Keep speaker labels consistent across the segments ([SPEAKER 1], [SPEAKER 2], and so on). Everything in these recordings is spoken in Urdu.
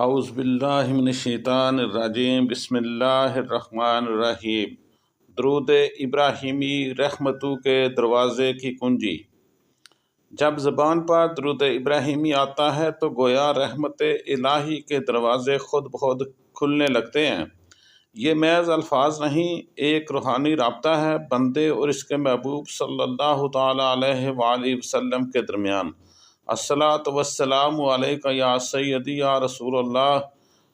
[SPEAKER 1] اعوذ باللہ من الشیطان الرجیم بسم اللہ الرحمن الرحیم۔ درود ابراہیمی رحمتوں کے دروازے کی کنجی۔ جب زبان پر درود ابراہیمی آتا ہے تو گویا رحمت الہی کے دروازے خود بخود کھلنے لگتے ہیں۔ یہ محض الفاظ نہیں، ایک روحانی رابطہ ہے بندے اور اس کے محبوب صلی اللہ تعالیٰ علیہ وآلہ وسلم کے درمیان۔ الصلاۃ والسلام علیک یا سیدی یا رسول اللہ،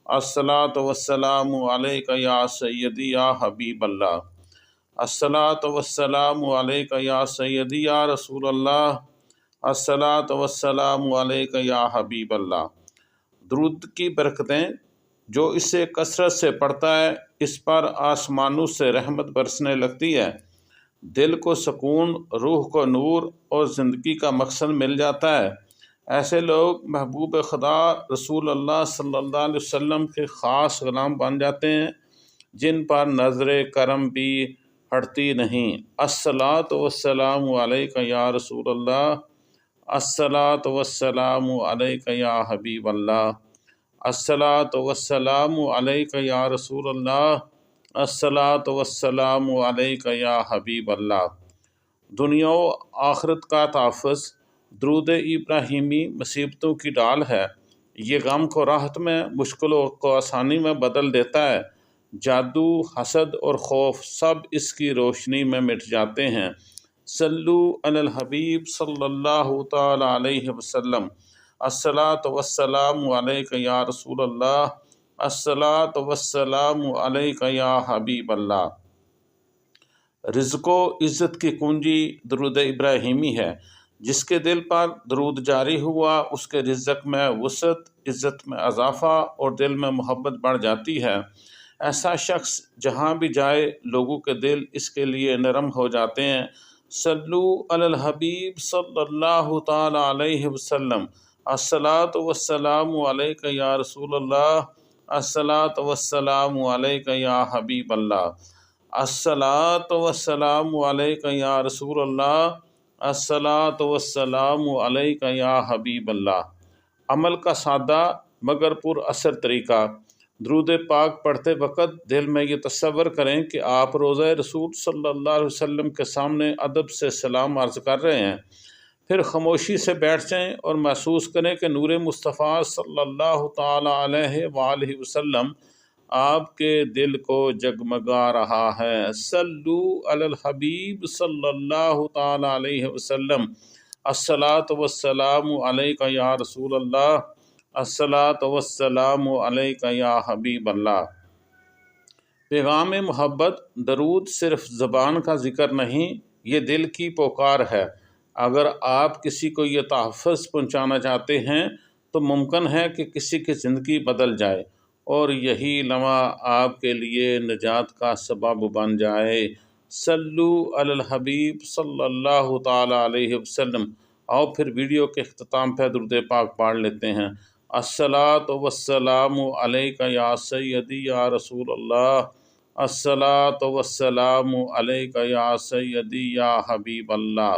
[SPEAKER 1] الصلاۃ والسلام علیک یا سیدی یا حبیب اللہ، الصلاۃ والسلام علیک یا سیدی یا رسول اللہ، الصلاۃ والسلام علیک یا حبیب اللہ۔ درود کی برکتیں، جو اسے کثرت سے پڑھتا ہے اس پر آسمانوں سے رحمت برسنے لگتی ہے، دل کو سکون، روح کو نور اور زندگی کا مقصد مل جاتا ہے۔ ایسے لوگ محبوب خدا رسول اللہ صلی اللہ علیہ وسلم کے خاص غلام بن جاتے ہیں جن پر نظر کرم بھی ہٹتی نہیں۔ الصلاۃ والسلام علیک یا رسول اللہ، الصلاۃ والسلام علیک یا حبیب اللہ، الصلاۃ والسلام علیک یا رسول اللہ، الصلاۃ والسلام علیک یا حبیب اللہ۔ دنیا و آخرت کا تحفظ۔ درود ابراہیمی مصیبتوں کی ڈال ہے، یہ غم کو راحت میں، مشکلوں کو آسانی میں بدل دیتا ہے۔ جادو، حسد اور خوف سب اس کی روشنی میں مٹ جاتے ہیں۔ صلو علی الحبیب صلی اللہ تعالی علیہ وسلم، الصلاۃ والسلام علیک یا رسول اللہ، الصلاۃ والسلام علیک یا حبیب اللہ۔ رزق و عزت کی کنجی درود ابراہیمی ہے۔ جس کے دل پر درود جاری ہوا اس کے رزق میں وسعت، عزت میں اضافہ اور دل میں محبت بڑھ جاتی ہے۔ ایسا شخص جہاں بھی جائے لوگوں کے دل اس کے لیے نرم ہو جاتے ہیں۔ صلو علی الحبیب صلی اللہ تعالی علیہ وسلم، الصلاۃ والسلام علیک یا رسول اللہ، الصلاۃ والسلام علیک یا حبیب اللہ، الصلاۃ والسلام علیک یا رسول اللہ، الصلاۃ والسلام علیک یا حبیب اللہ۔ عمل کا سادہ مگر پر اثر طریقہ۔ درود پاک پڑھتے وقت دل میں یہ تصور کریں کہ آپ روضہ رسول صلی اللہ علیہ وسلم کے سامنے ادب سے سلام عرض کر رہے ہیں، پھر خاموشی سے بیٹھ جائیں اور محسوس کریں کہ نور مصطفیٰ صلی اللہ تعالیٰ علیہ وآلہ وسلم آپ کے دل کو جگمگا رہا ہے۔ صلو علی الحبیب صلی اللہ تعالی علیہ وسلم، الصلاۃ والسلام علیک یا رسول اللہ، الصلاۃ والسلام علیک یا حبیب اللہ۔ پیغام محبت۔ درود صرف زبان کا ذکر نہیں، یہ دل کی پکار ہے۔ اگر آپ کسی کو یہ تحفظ پہنچانا چاہتے ہیں تو ممکن ہے کہ کسی کی زندگی بدل جائے اور یہی لمحہ آپ کے لیے نجات کا سبب بن جائے۔ صلو علی الحبیب صلی اللہ تعالی علیہ وسلم۔ آؤ پھر ویڈیو کے اختتام پہ درود پاک پڑھ لیتے ہیں۔ الصلاۃ والسلام علیک یا سیدی یا رسول اللہ، الصلاۃ والسلام علیک یا سیدی یا حبیب اللہ۔